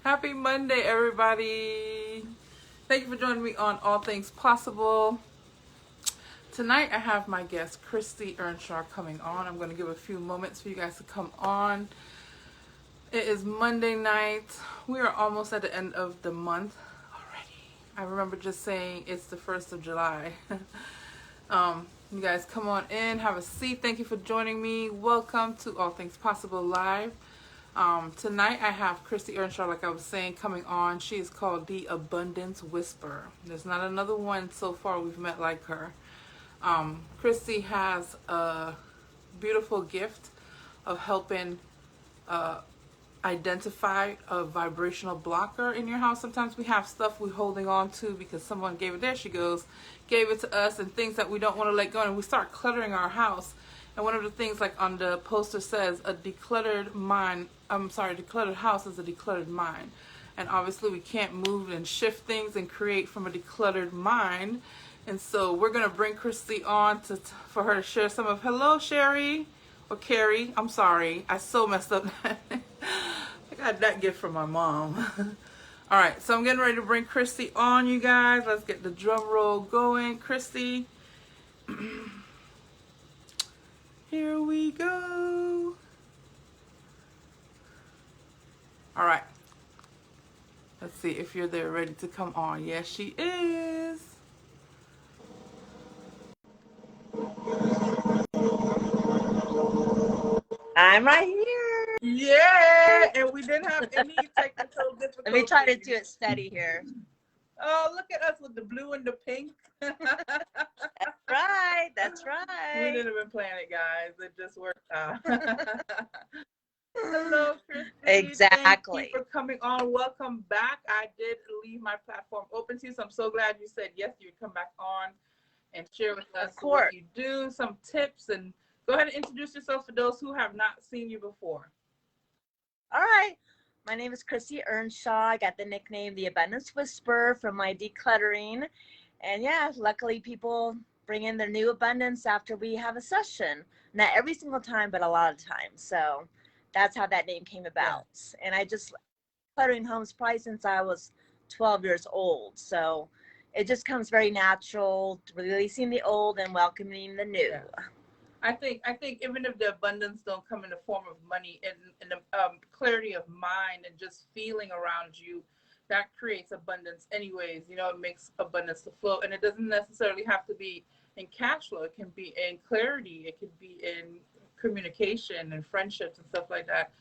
Happy Monday, everybody. Thank you for joining me on All Things Possible. Tonight, I have my guest, Cristi Earnshaw, coming on. I'm going to give a few moments for you guys to come on. It is Monday night. We are almost at the end of the month already. I remember just saying it's the 1st of July. You guys come on in, have a seat. Thank you for joining me. Welcome to All Things Possible Live. Tonight I have Cristi Earnshaw, like I was saying, coming on. She is called the Abundance Whisperer. There's not another one so far we've met like her. Cristi has a beautiful gift of helping identify a vibrational blocker in your house. Sometimes we have stuff we're holding on to because someone gave it, there she goes, gave it to us, and things that we don't want to let go, and we start cluttering our house. And one of the things, like on the poster says, decluttered house is a decluttered mind. And obviously we can't move and shift things and create from a decluttered mind. And so we're going to bring Cristi on for her to share some of, hello Sherry, or Carrie, I'm sorry, I so messed up that. I got that gift from my mom. All right, so I'm getting ready to bring Cristi on, you guys. Let's get the drum roll going. Cristi, here we go. All right. Let's see if you're there ready to come on. Yes, she is. I'm right here. Yeah, and we didn't have any technical difficulties. Let me try to do it steady here. Oh, look at us with the blue and the pink. That's right. That's We right. didn't even plan it, guys. It just worked out. Hello, Cristi. Exactly. Thank you for coming on. Welcome back. I did leave my platform open to you, so I'm so glad you said yes, you'd come back on and share with us what you do, some tips, and go ahead and introduce yourself for those who have not seen you before. All right. My name is Cristi Earnshaw. I got the nickname the Abundance Whisperer from my decluttering. And yeah, luckily people bring in their new abundance after we have a session. Not every single time, but a lot of times. So that's how that name came about. Yeah. And I just decluttering homes probably since I was 12 years old. So it just comes very natural, releasing the old and welcoming the new. Yeah. I think even if the abundance don't come in the form of money, and the clarity of mind and just feeling around you, that creates abundance anyways. You know, it makes abundance to flow, and it doesn't necessarily have to be in cash flow. It can be in clarity. It could be in communication and friendships and stuff like that.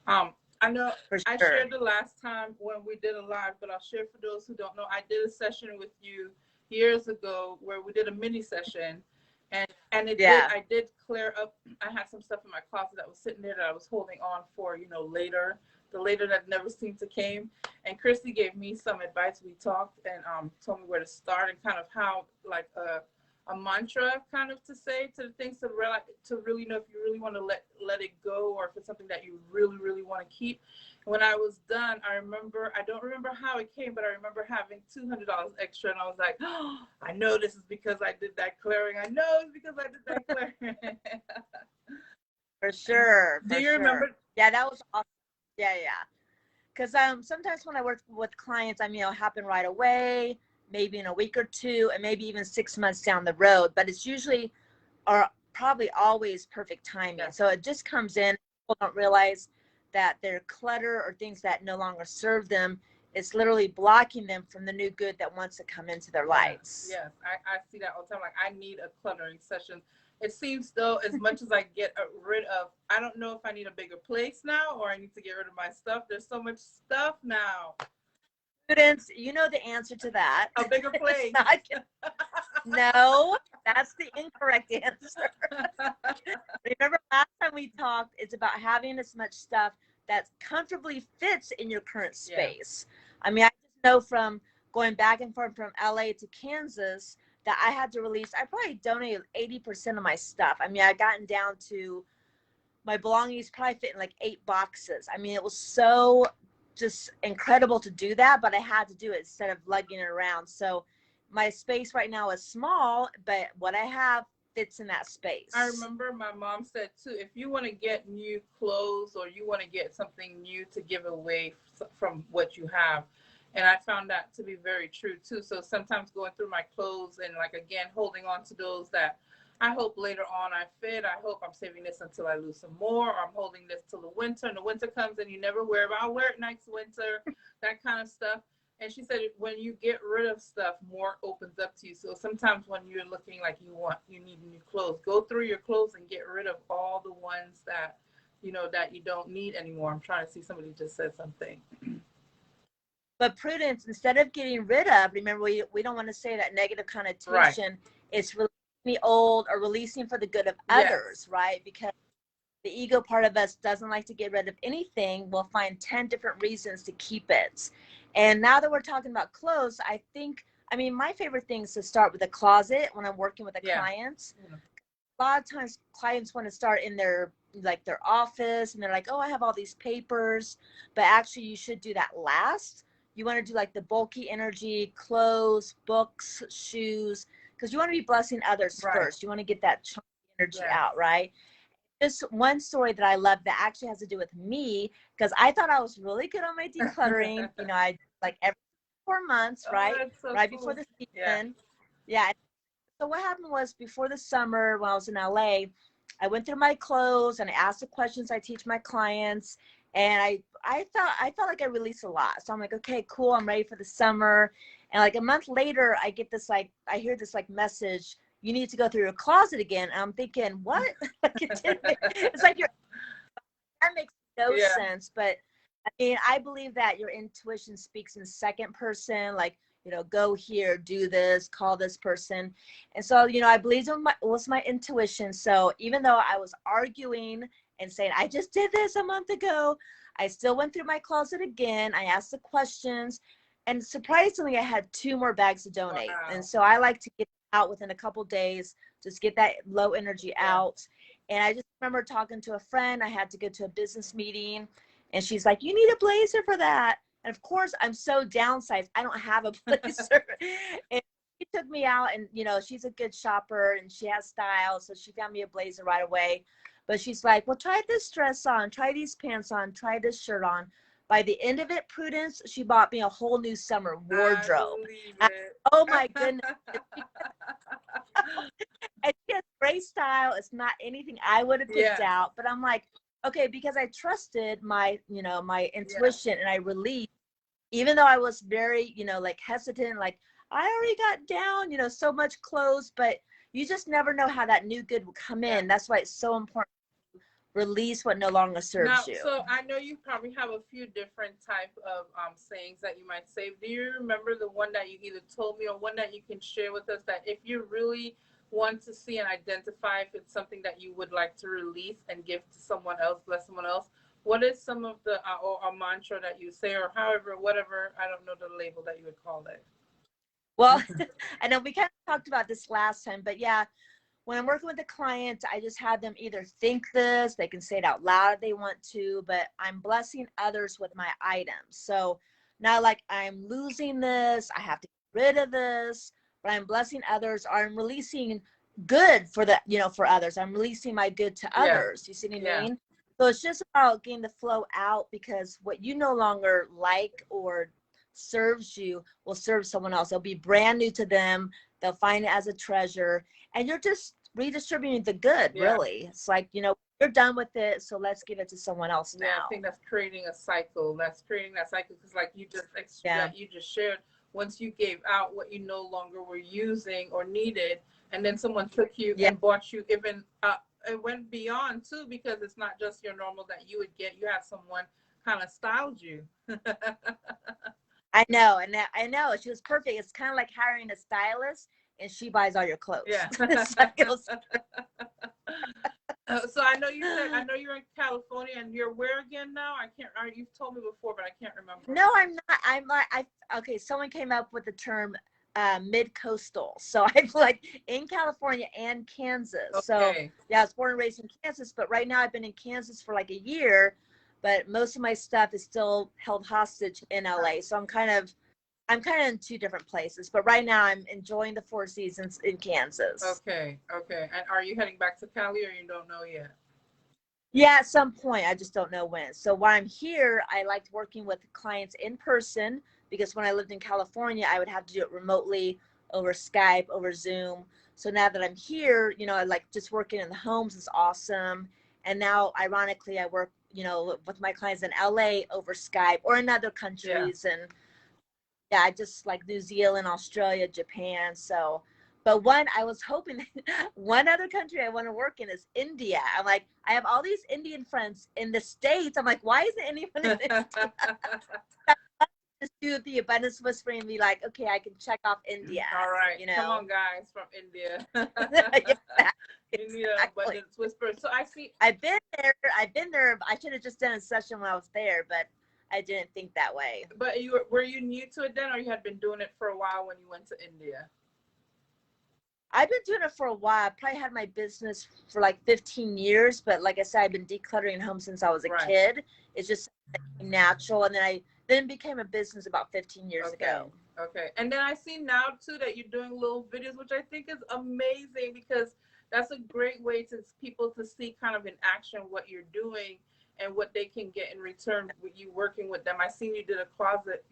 I know I shared the last time when we did a live, but I'll share for those who don't know. I did a session with you years ago where we did a mini session. And it did, I did clear up. I had some stuff in my closet that was sitting there that I was holding on for, later, the later that never seemed to came. And Cristi gave me some advice. We talked and told me where to start and kind of how, like a mantra kind of to say to the things to really know if you really want to let it go, or if it's something that you really, really want to keep. When I was done, I don't remember how it came, but I remember having $200 extra, and I was like, oh, I know this is because I did that clearing. I know it's because I did that clearing. For sure. Do you remember? Yeah, that was awesome. Yeah. Because sometimes when I work with clients, it'll happen right away, maybe in a week or two, and maybe even 6 months down the road. But it's usually, or probably always, perfect timing. Yeah. So it just comes in. People don't realize that their clutter or things that no longer serve them is literally blocking them from the new good that wants to come into their lives. Yes, I see that all the time. Like, I need a cluttering session. It seems though, as much as I get rid of, I don't know if I need a bigger place now or I need to get rid of my stuff. There's so much stuff now. Students, you know the answer to that. A bigger place. No, that's the incorrect answer. Remember last time we talked, it's about having as much stuff that comfortably fits in your current space. Yeah. I just know from going back and forth from LA to Kansas that I had to release, I probably donated 80% of my stuff. I'd gotten down to my belongings probably fit in like 8 boxes. It was so just incredible to do that, but I had to do it instead of lugging it around. So my space right now is small, but what I have fits in that space. I remember my mom said too, if you want to get new clothes or you want to get something new to give away from what you have. And I found that to be very true too. So sometimes going through my clothes and like, again, holding on to those that I hope later on I fit. I hope I'm saving this until I lose some more, or I'm holding this till the winter, and the winter comes and you never wear it. But I'll wear it next winter, that kind of stuff. And she said, when you get rid of stuff, more opens up to you. So sometimes when you're looking like you need new clothes, go through your clothes and get rid of all the ones that, that you don't need anymore. I'm trying to see, somebody just said something. But Prudence, instead of getting rid of, remember, we don't want to say that negative connotation. Right. It's releasing the old or releasing for the good of others, right? Because the ego part of us doesn't like to get rid of anything. We'll find 10 different reasons to keep it. And now that we're talking about clothes, my favorite thing is to start with a closet when I'm working with a client. Yeah. A lot of times clients want to start in their office and they're like, oh, I have all these papers, but actually you should do that last. You want to do like the bulky energy, clothes, books, shoes, because you want to be blessing others first. You want to get that chunky energy out, right? Just one story that I love that actually has to do with me, because I thought I was really good on my decluttering. I like every 4 months, right? So right cool. Before the season. Yeah. So what happened was, before the summer when I was in LA, I went through my clothes and I asked the questions I teach my clients. And I felt like I released a lot. So I'm like, okay, cool. I'm ready for the summer. And like a month later, I get this, I hear this message, you need to go through your closet again. And I'm thinking, what? It's like that makes no sense. But I believe that your intuition speaks in second person, like, go here, do this, call this person. And so, I believe it was my intuition. So even though I was arguing and saying, I just did this a month ago, I still went through my closet again. I asked the questions, and surprisingly, I had 2 more bags to donate. Wow. And so I like to get out within a couple days, just get that low energy out. And I just remember talking to a friend. I had to go to a business meeting, and she's like, you need a blazer for that. And of course, I'm so downsized, I don't have a blazer. And she took me out, and she's a good shopper and she has style, so she found me a blazer right away. But she's like, well, try this dress on, try these pants on, try this shirt on. By the end of it, Prudence, she bought me a whole new summer wardrobe. Oh my goodness. And she has great style. It's not anything I would have picked out, but I'm like, okay, because I trusted my, my intuition, and I released, even though I was very, hesitant, like I already got down, so much clothes, but you just never know how that new good will come in. That's why it's so important to release what no longer serves you. So I know you probably have a few different type of sayings that you might say. Do you remember the one that you either told me, or one that you can share with us, that if you really want to see and identify if it's something that you would like to release and give to someone else, bless someone else, what is some of the or a mantra that you say, or however, whatever, I don't know the label that you would call it? Well, I know we kind of talked about this last time, but when I'm working with a client, I just have them either think this, they can say it out loud if they want to, but I'm blessing others with my items. So not like I'm losing this, I have to get rid of this, but I'm blessing others, or I'm releasing good for for others. I'm releasing my good to others. You see what I mean? So it's just about getting the flow out, because what you no longer like or serves you will serve someone else. It'll be brand new to them. They'll find it as a treasure, and you're just redistributing the good. Really, it's like, you're done with it, so let's give it to someone else now. I think that's creating a cycle. That's creating that cycle, because like you just shared, once you gave out what you no longer were using or needed, and then someone took you and bought you even it went beyond too, because it's not just your normal that you would get. You had someone kind of styled you. I know, and I know she was perfect. It's kind of like hiring a stylist, and she buys all your clothes. So I know you're in California, and you're where again now? You've told me before, but I can't remember. No, I'm not. Okay, someone came up with the term mid-coastal. So I'm like in California and Kansas. Okay. So I was born and raised in Kansas, but right now I've been in Kansas for like a year, but most of my stuff is still held hostage in LA. So I'm kind of I'm kind of in two different places, but right now I'm enjoying the Four Seasons in Kansas. Okay. Okay. And are you heading back to Cali, or you don't know yet? Yeah, at some point. I just don't know when. So while I'm here, I liked working with clients in person because when I lived in California, I would have to do it remotely over Skype, over Zoom. So now that I'm here, you know, I like just working in the homes is awesome. And now, ironically, I work, you know, with my clients in LA over Skype or in other Yeah. countries. And yeah, I just like New Zealand, Australia, Japan. So, but one, I was hoping one other country I want to work in is India. I'm like, I have all these Indian friends in the States. I'm like, why isn't anyone in India? Just do the abundance whispering and be like, okay, I can check off India. All right. You know, Come on, guys from India. You need an exactly. abundance whisper. So I see. I've been there. I should have just done a session when I was there, but I didn't think that way. But were you new to it then, or you had been doing it for a while when you went to India? I've been doing it for a while. I probably had my business for like 15 years, but like I said, I've been decluttering home since I was a kid. It's just natural. And then it became a business about 15 years ago. Okay. And then I see now too that you're doing little videos, which I think is amazing, because that's a great way to people to see kind of in action what you're doing and what they can get in return with you working with them. I seen you did a closet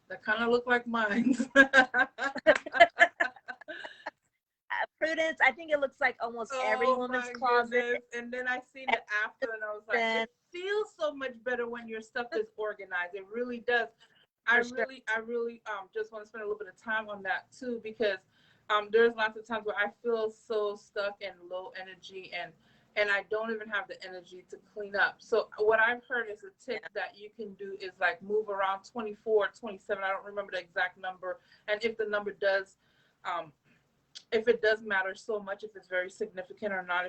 that kind of looked like mine. Prudence, I think it looks like almost every woman's closet. Goodness. And then I seen it after, and I was like, it feels so much better when your stuff is organized. It really does. I really just want to spend a little bit of time on that too, because there's lots of times where I feel so stuck and low energy, and I don't even have the energy to clean up. So what I've heard is a tip that you can do is like move around 24, 27. I don't remember the exact number. And if the number does, if it does matter so much, if it's very significant or not,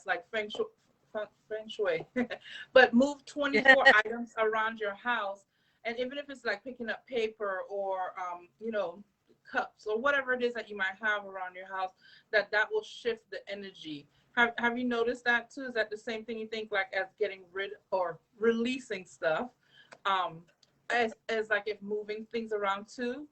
like feng shui, but move 24 items around your house. And even if it's like picking up paper or, cups or whatever it is that you might have around your house, that will shift the energy. Have you noticed that too? Is that the same thing you think, like as getting rid or releasing stuff, as like if moving things around too?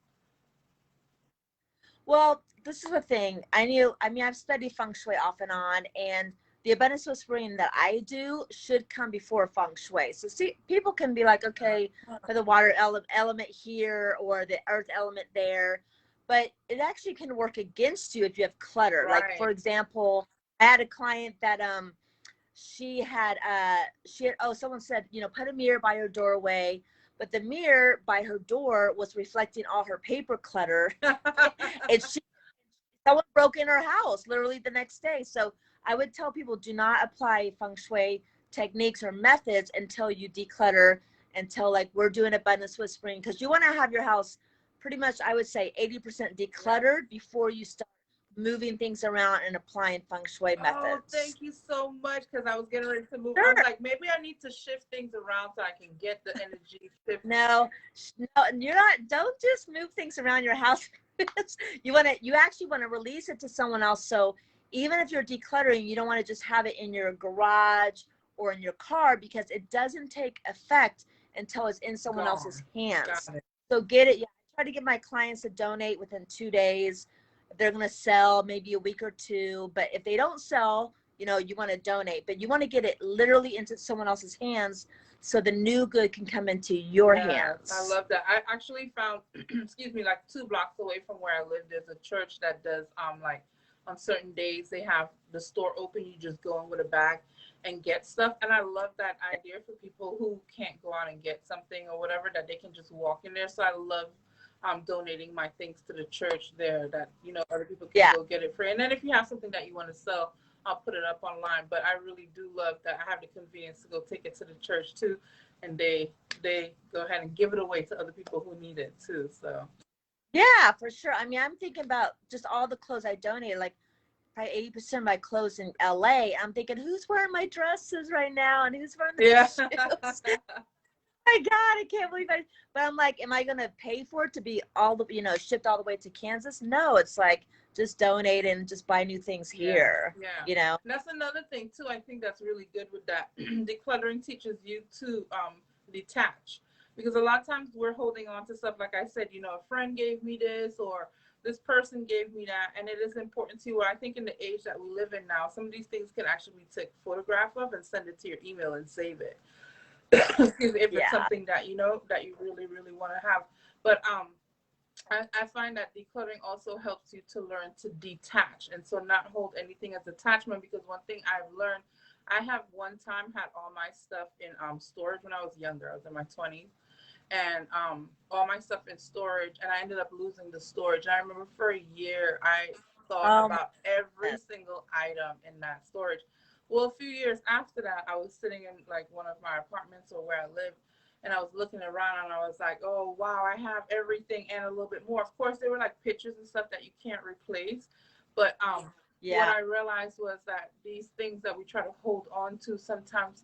Well, this is the thing. I've studied feng shui off and on, and the abundance whispering that I do should come before feng shui. So see, people can be like, okay, for the water element here or the earth element there, but it actually can work against you if you have clutter. Right. Like, for example, I had a client that someone said, put a mirror by her doorway, but the mirror by her door was reflecting all her paper clutter. And someone broke in her house literally the next day. So I would tell people, do not apply feng shui techniques or methods until you declutter, until like we're doing abundance whispering, because you want to have your house pretty much, I would say 80% decluttered before you start moving things around and applying feng shui methods. Oh, thank you so much, because I was getting ready to move. Sure. I was like, maybe I need to shift things around so I can get the energy. No, don't just move things around your house. You actually want to release it to someone else. So even if you're decluttering, you don't want to just have it in your garage or in your car, because it doesn't take effect until it's in someone else's hands. So get it. Yeah, I try to get my clients to donate within 2 days. If they're going to sell, maybe a week or two. But if they don't sell, you want to donate. But you want to get it literally into someone else's hands so the new good can come into your hands. I love that. I actually found, like 2 blocks away from where I live, there's a church that does, like on certain days, they have the store open. You just go in with a bag and get stuff. And I love that idea for people who can't go out and get something or whatever, that they can just walk in there. So I love donating my things to the church there, that other people can go get it free. And then if you have something that you want to sell, I'll put it up online. But I really do love that I have the convenience to go take it to the church too, and they go ahead and give it away to other people who need it too. So yeah, for sure. I mean, I'm thinking about just all the clothes I donated, like probably 80% of my clothes in LA. I'm thinking, who's wearing my dresses right now and who's wearing the shoes? My God, I can't believe it. But I'm like, am I going to pay for it to be shipped all the way to Kansas? No, it's like, just donate and just buy new things here. Yeah. And that's another thing too. I think that's really good with that. Decluttering teaches you to detach. because a lot of times we're holding on to stuff. Like I said, a friend gave me this, or this person gave me that. And it is important too. I think in the age that we live in now, some of these things can actually be taken photograph of and send it to your email and save it. Excuse me, if it's something that that you really, really want to have. But I find that decluttering also helps you to learn to detach, and so not hold anything as attachment. Because one thing I've learned, I have one time had all my stuff in storage when I was younger. I was in my 20s, and all my stuff in storage, and I ended up losing the storage. And I remember for a year I thought about every single item in that storage. Well, a few years after that, I was sitting in like one of my apartments or where I lived, and I was looking around, and I was like, oh wow, I have everything and a little bit more. Of course, there were like pictures and stuff that you can't replace, but what I realized was that these things that we try to hold on to, sometimes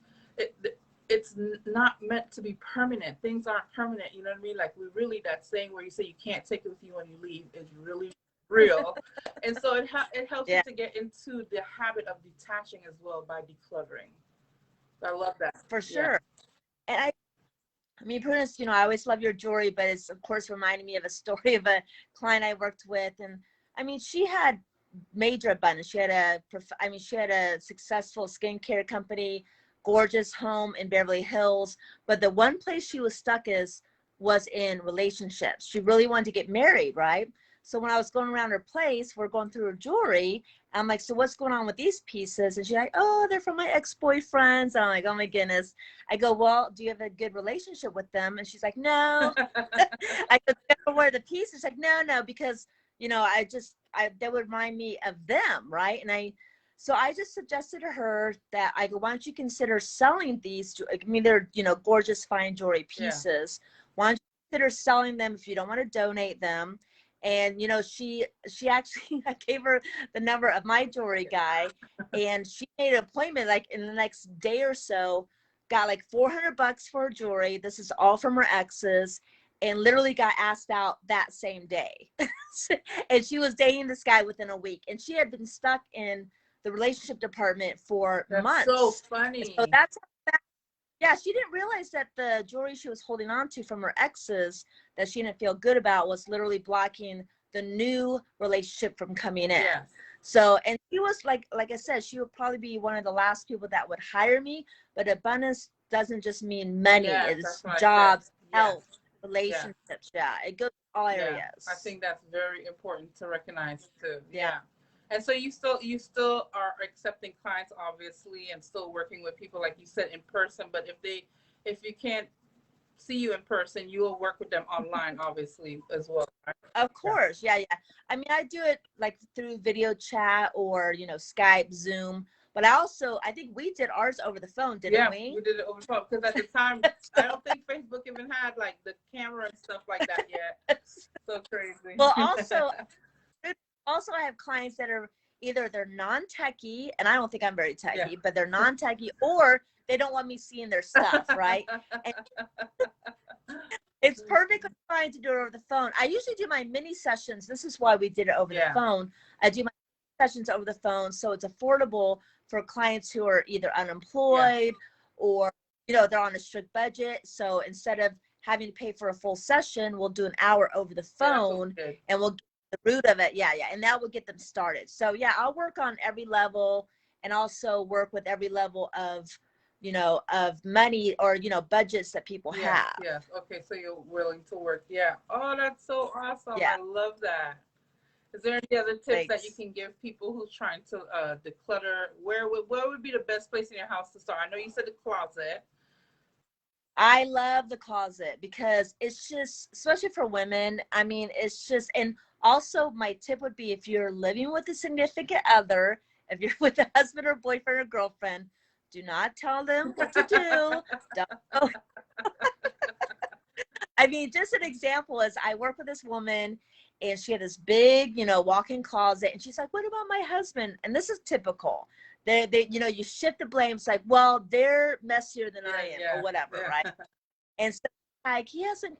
it's not meant to be permanent. Things aren't permanent. You know what I mean? Like, really, that saying where you say you can't take it with you when you leave is really real. And so it helps you to get into the habit of detaching as well by decluttering. I love that. For sure. And I mean, Prudence, I always love your jewelry, but it's of course reminding me of a story of a client I worked with. And I mean, she had major abundance. She had a successful skincare company, gorgeous home in Beverly Hills. But the one place she was stuck was in relationships. She really wanted to get married, right? So when I was going around her place, we're going through her jewelry. I'm like, so what's going on with these pieces? And she's like, oh, they're from my ex-boyfriends. I'm like, oh my goodness. I go, well, do you have a good relationship with them? And she's like, no. I go, do you ever wear the piece? She's like, no, because, that would remind me of them, right? So I just suggested to her that I go, why don't you consider selling these? I mean, they're, gorgeous, fine jewelry pieces. Why don't you consider selling them if you don't want to donate them? And, she actually, I gave her the number of my jewelry guy, and she made an appointment like in the next day or so, got like $400 for her jewelry. This is all from her exes, and literally got asked out that same day. And she was dating this guy within a week, and she had been stuck in the relationship department for months. So funny. And so she didn't realize that the jewelry she was holding on to from her exes that she didn't feel good about was literally blocking the new relationship from coming in. Yes. So, and she was like I said, she would probably be one of the last people that would hire me. But abundance doesn't just mean money. It's jobs, health, relationships. Yeah, it goes all areas. I think that's very important to recognize too. Yeah. And so you still are accepting clients, obviously, and still working with people, like you said, in person. But if you can't see you in person, you will work with them online, obviously, as well. Right? Of course. Yeah. I mean, I do it like through video chat or, Skype, Zoom. But I think we did ours over the phone, didn't we? Yeah, we did it over the phone. Because at the time, I don't think Facebook even had like the camera and stuff like that yet. So crazy. Well, also, I have clients that are either they're non-techie, and I don't think I'm very techie, but they're non-techie, or they don't want me seeing their stuff, right? And it's perfectly fine to do it over the phone. I usually do my mini sessions. This is why we did it over the phone. I do my sessions over the phone, so it's affordable for clients who are either unemployed or, they're on a strict budget. So instead of having to pay for a full session, we'll do an hour over the phone, and we'll the root of it. And that will get them started. So I'll work on every level, and also work with every level of of money or budgets that people have. Okay, so you're willing to work. Oh, that's so awesome. I love that. Is there any other tips that you can give people who's trying to declutter? Where would be the best place in your house to start? I know you said the closet. I love the closet because it's just, especially for women, I mean, it's just, and also my tip would be, if you're living with a significant other, if you're with a husband or boyfriend or girlfriend, do not tell them what to do. I mean, just an example is I work with this woman, and she had this big, walk-in closet, and she's like, what about my husband? And this is typical. They you shift the blame. It's like, well, they're messier than I am, or whatever, right? And so like, he hasn't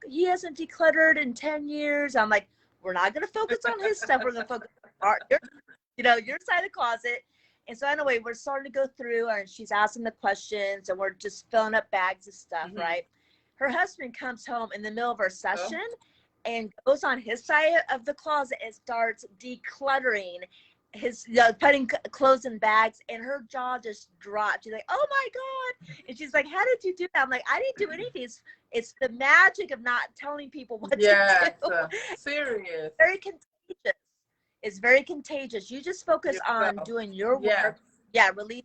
decluttered in 10 years. I'm like, we're not going to focus on his stuff. We're going to focus on your side of the closet. And so anyway, we're starting to go through, and she's asking the questions, and we're just filling up bags of stuff, right? her husband comes home in the middle of our session and goes on his side of the closet and starts decluttering his, putting clothes in bags, and her jaw just dropped. She's like, oh my God. And she's like, how did you do that? I'm like, I didn't do anything. It's the magic of not telling people what to do. Serious. Very contagious. It's very contagious. You just focus on doing your work. Yeah, release.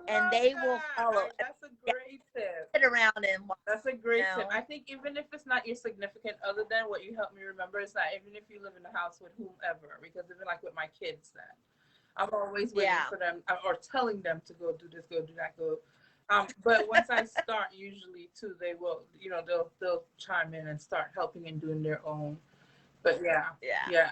And they will follow. That's a great tip. Sit around and watch. That's a great tip. I think even if it's not your significant other, than what you helped me remember is that even if you live in the house with whomever, because even like with my kids, that I'm always waiting for them or telling them to go do this, go do that, go. But once I start, usually too, they will, they'll chime in and start helping and doing their own. But yeah.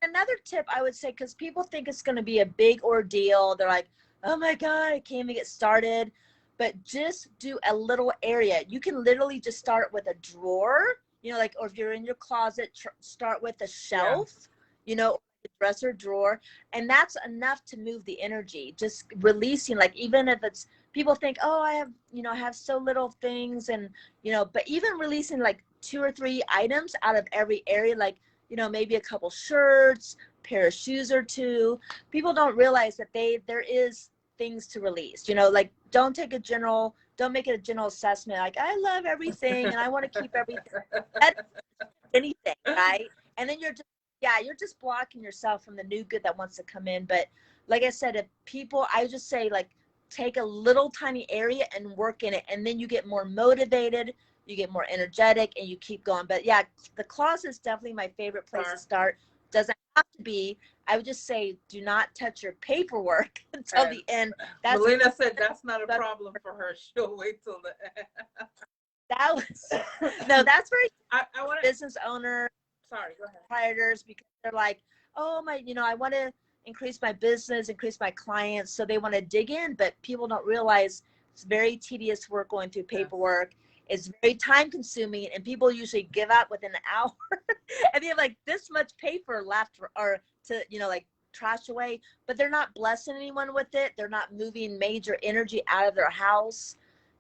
Another tip I would say, because people think it's going to be a big ordeal. They're like, oh my God, I can't even get started. But just do a little area. You can literally just start with a drawer, or if you're in your closet, start with a shelf, the dresser drawer. And that's enough to move the energy. Just releasing, like, even if it's, people think, oh, I have so little things. And, but even releasing like 2 or 3 items out of every area, like, maybe a couple shirts, pair of shoes or 2. People don't realize that there is things to release. Like, don't make it a general assessment. Like, I love everything and I want to keep everything. That's anything, right? And then you're just blocking yourself from the new good that wants to come in. But like I said, I just say, like, take a little tiny area and work in it, and then you get more motivated. You get more energetic and you keep going. But yeah, the closet is definitely my favorite place to start. Doesn't have to be. I would just say, do not touch your paperwork until the end. Melina said that's not a problem for her. She'll wait till the end. That's very I want business owner. Sorry, go ahead. Proprietors, because they're like, oh my, I want to increase my business, increase my clients. So they want to dig in, but people don't realize it's very tedious work going through paperwork. It's very time consuming, and people usually give up within an hour. And they have like this much paper left or to, like, trash away, but they're not blessing anyone with it. They're not moving major energy out of their house.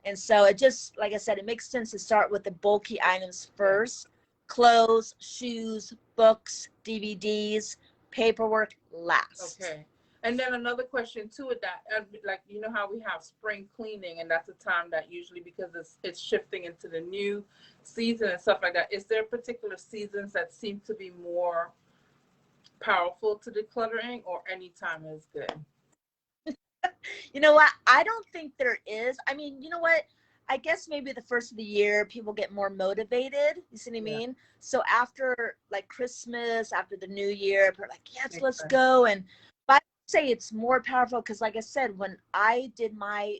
And so it just, like I said, it makes sense to start with the bulky items first. Clothes, shoes, books, DVDs, paperwork last. Okay. And then another question too with that, like, how we have spring cleaning, and that's a time that usually, because it's shifting into the new season and stuff like that. Is there particular seasons that seem to be more powerful to decluttering, or any time is good? You know what? I don't think there is. I mean, you know what? I guess maybe the first of the year, people get more motivated. You see what I mean? So after like Christmas, after the New Year, people are like, yes, let's go. And but I say it's more powerful because, like I said, when I did my,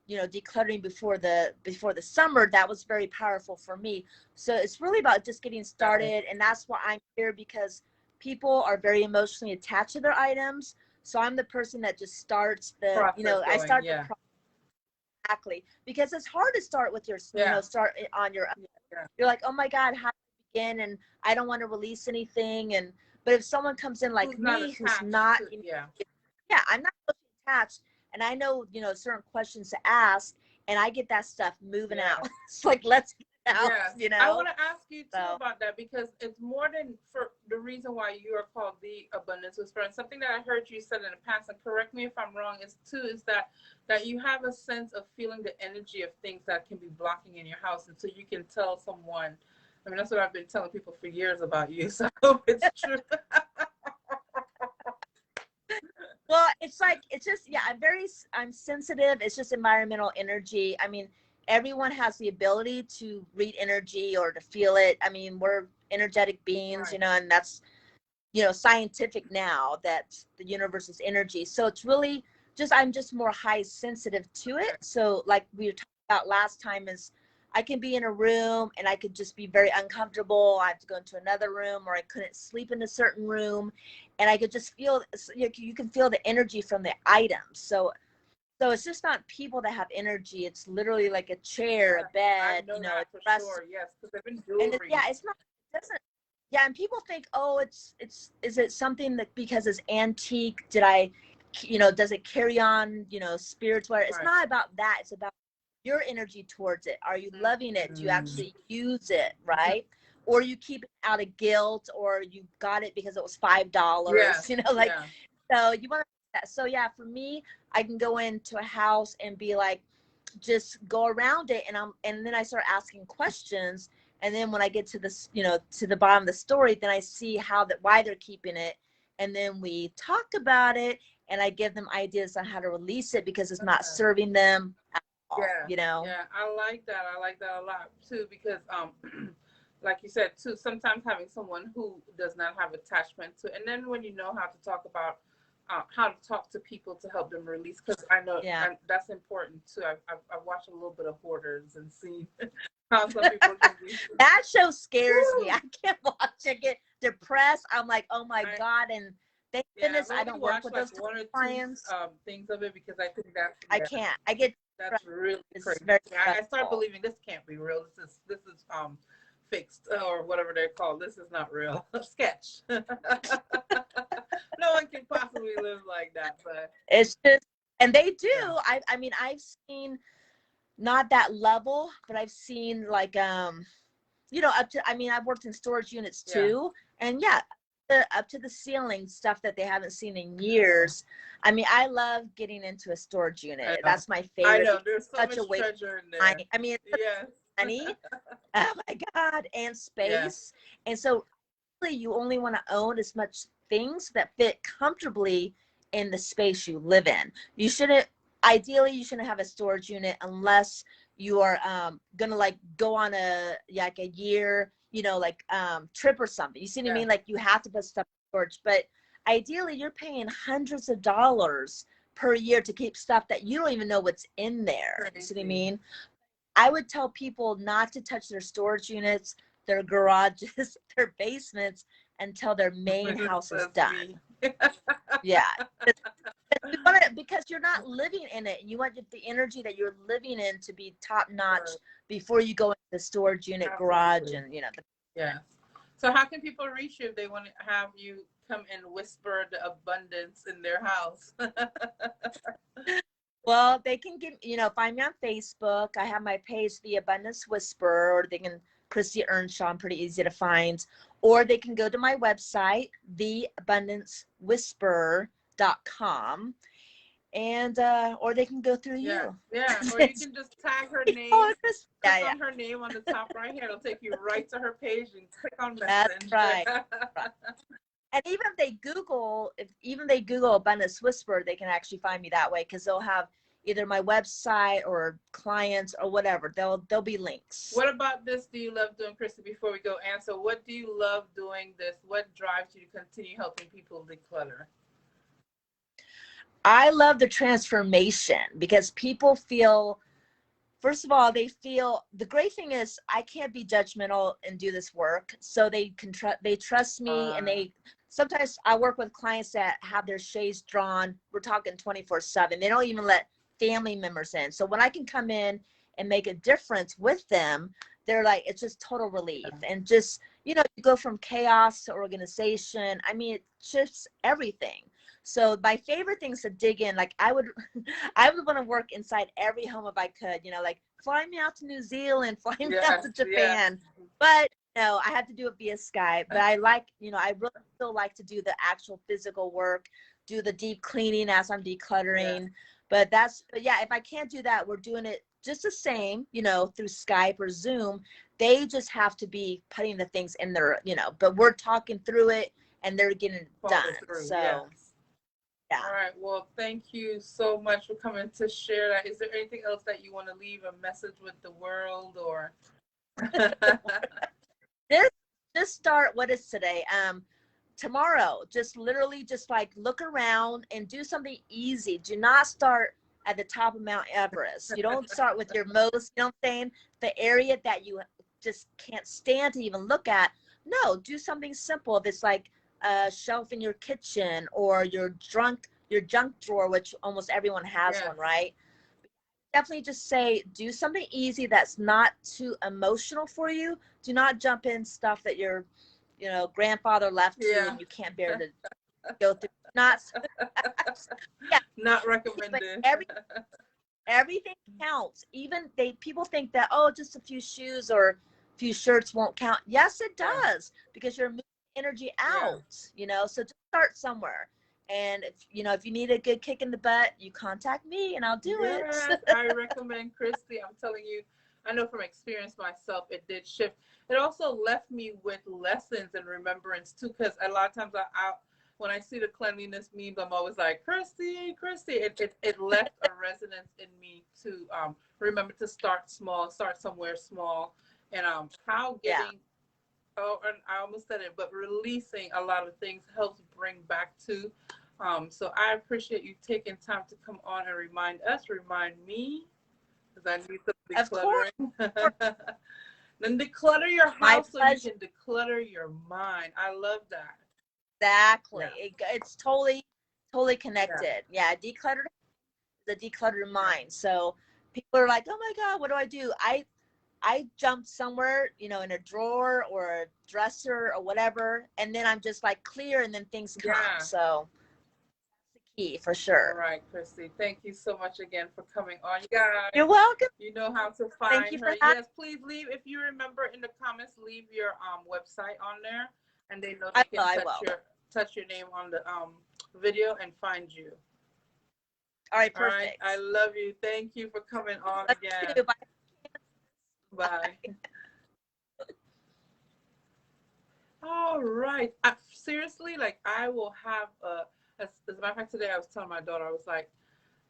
decluttering before the summer, that was very powerful for me. So it's really about just getting started, and that's why I'm here, because people are very emotionally attached to their items. So I'm the person that just starts the, I start the process. Exactly, because it's hard to start with your, start on your own. You're like, oh my God, how do I begin? And I don't want to release anything. But if someone comes in like me, who's not, I'm not attached, and I know, certain questions to ask, and I get that stuff moving out. It's like, let's get out, I want to ask you too about that, because it's more than for the reason why you are called the Abundance Whisperer. And something that I heard you said in the past, and correct me if I'm wrong, is that you have a sense of feeling the energy of things that can be blocking in your house, and so you can tell someone. I mean, that's what I've been telling people for years about you, so it's true. Well, it's just, I'm sensitive. It's just environmental energy. I mean, everyone has the ability to read energy or to feel it. I mean, we're energetic beings, and that's, scientific now that the universe is energy. So it's really just, I'm just more high sensitive to it. So like we were talking about last time, is I can be in a room and I could just be very uncomfortable. I have to go into another room, or I couldn't sleep in a certain room, and I could just feel, you can feel the energy from the items. So it's just not people that have energy. It's literally like a chair, a bed, a dresser. Sure. Yes, because they've been jewelry. And it's not. It doesn't. Yeah, and people think, oh, is it something that because it's antique? Did I, does it carry on, spirits? It's not about that. It's about your energy towards it? Are you loving it? Do you Mm. actually use it, right? Or you keep it out of guilt, or you got it because it was $5, Yes. you know, like, Yeah. so you want to, so yeah, for me, I can go into a house and be like, just go around it, and then I start asking questions, and then when I get to this, you know, to the bottom of the story, then I see why they're keeping it, and then we talk about it, and I give them ideas on how to release it because it's not serving them at all, Yeah. you know. Yeah, I like that. I like that a lot too because like you said too, sometimes having someone who does not have attachment to, and then when you know how to talk about how to talk to people to help them release, because I know that's important too. I've watched a little bit of Hoarders and seen how some people can be. That show scares me. I can't watch it. I get depressed. I'm like, oh my God. And thank goodness I don't work with those one or clients. two things of it because I think that's I can't. I get that's really crazy. Very I start believing this can't be real. This is fixed or whatever they're called. This is not real. A sketch. No one can possibly live like that, but it's just, and they do. Yeah. I mean, I've seen not that level, but I've seen like you know, up to, I mean, I've worked in storage units too, and up to the ceiling stuff that they haven't seen in years. I mean, I love getting into a storage unit. That's my favorite. I know there's so much treasure in there. I mean, it's money. Oh my God, and space. And so really you only want to own as much things that fit comfortably in the space you live in. You shouldn't, ideally you shouldn't have a storage unit unless you are gonna like go on a year, you know, like trip or something. You see what I mean? Like you have to put stuff in storage, but ideally you're paying hundreds of dollars per year to keep stuff that you don't even know what's in there. You see what I mean? I would tell people not to touch their storage units, their garages, their basements until their main house is done. Yeah. Because you're not living in it. You want the energy that you're living in to be top notch before you go into the storage unit, garage, and you know. So how can people reach you if they want to have you come and whisper the abundance in their house? Well, they can find me on Facebook. I have my page, The Abundance Whisperer, or they can Cristi Earnshaw. I'm pretty easy to find. Or they can go to my website, theabundancewhisperer.com, and or they can go through you. Yeah, or you can just tag her name. Click on her name on the top right here. It'll take you right to her page and click on message. That's right. And even if they Google Abundance Whisperer, they can actually find me that way because they'll have either my website or clients or whatever. There'll be links. What about this do you love doing, Cristi, before we go answer? What do you love doing this? What drives you to continue helping people declutter? I love the transformation because people feel, first of all, they feel, the great thing is I can't be judgmental and do this work. So they trust me, and sometimes I work with clients that have their shades drawn. We're talking 24/7. They don't even let family members in. So when I can come in and make a difference with them, they're like, it's just total relief. And just, you go from chaos to organization. I mean, it's just everything. So my favorite things to dig in, like I would want to work inside every home if I could, like fly me out to New Zealand, fly me out to Japan. But no, I had to do it via Skype. But I like, I really still like to do the actual physical work, do the deep cleaning as I'm decluttering. But if I can't do that, we're doing it just the same, through Skype or Zoom. They just have to be putting the things in their, but we're talking through it and they're getting it done. So. Yeah. All right. Well, thank you so much for coming to share that. Is there anything else that you want to leave a message with the world, or? Just start. What is today? Tomorrow. Just literally, just like look around and do something easy. Do not start at the top of Mount Everest. You don't start with your most. You know what I'm saying? The area that you just can't stand to even look at. No, do something simple. If it's like a shelf in your kitchen or your junk drawer, which almost everyone has one, right? Definitely just say, do something easy that's not too emotional for you. Do not jump in stuff that your grandfather left you and you can't bear to go through. Not recommended. Everything counts. Even people think that, oh, just a few shoes or a few shirts won't count. Yes, it does, because you're moving energy out, so just start somewhere. And if you need a good kick in the butt, you contact me and I'll do it. Yes, I recommend Cristi. I'm telling you, I know from experience myself, it did shift. It also left me with lessons and remembrance too, because a lot of times when I see the cleanliness memes, I'm always like, Cristi. It left a resonance in me to remember to start small, start somewhere small, and how getting and I almost said it, but releasing a lot of things helps bring back to. So I appreciate you taking time to come on and remind me, because I need some Of course. decluttering. Then declutter your house so you can declutter your mind. I love that. Exactly. It's totally connected. Yeah, decluttered the decluttered mind. So people are like, oh my God, what do I do? I jump somewhere, in a drawer or a dresser or whatever, and then I'm just like clear, and then things come. So that's the key for sure. All right, Cristi. Thank you so much again for coming on. You guys, you're welcome. You know how to find her. Yes, please leave, if you remember in the comments, leave your website on there, and they know they can touch your name on the video and find you. All right, perfect. All right, I love you. Thank you for coming on again. Bye. All right. Seriously, like I will have as a matter of fact, today I was telling my daughter, I was like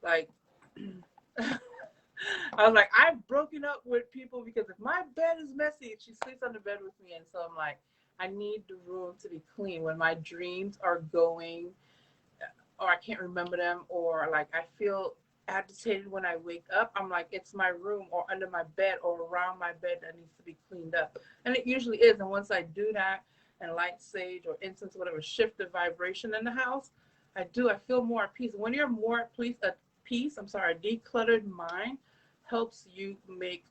I was like, I've broken up with people because if my bed is messy, she sleeps on the bed with me, and so I'm like, I need the room to be clean when my dreams are going, or I can't remember them, or like I feel agitated when I wake up. I'm like, it's my room or under my bed or around my bed that needs to be cleaned up, and it usually is. And once I do that and light sage or incense, whatever, shift the vibration in the house, I feel more at peace. When you're more at peace, a decluttered mind helps you make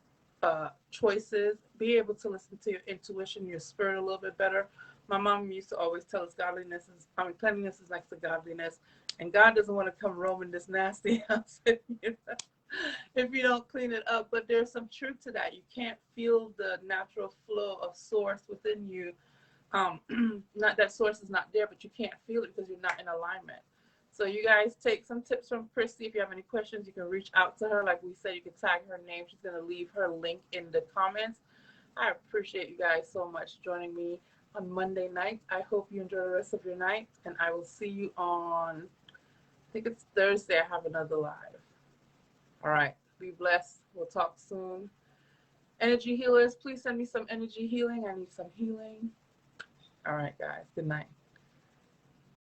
choices, be able to listen to your intuition, your spirit a little bit better. My mom used to always tell us cleanliness is next to godliness, and God doesn't want to come roaming this nasty house if you don't clean it up. But there's some truth to that. You can't feel the natural flow of source within you. Not that source is not there, but you can't feel it because you're not in alignment. So you guys take some tips from Cristi. If you have any questions, you can reach out to her. Like we said, you can tag her name. She's going to leave her link in the comments. I appreciate you guys so much joining me on Monday night. I hope you enjoy the rest of your night, and I will see you on, I think it's Thursday. I have another live. All right. Be blessed. We'll talk soon. Energy healers, please send me some energy healing. I need some healing. All right, guys. Good night.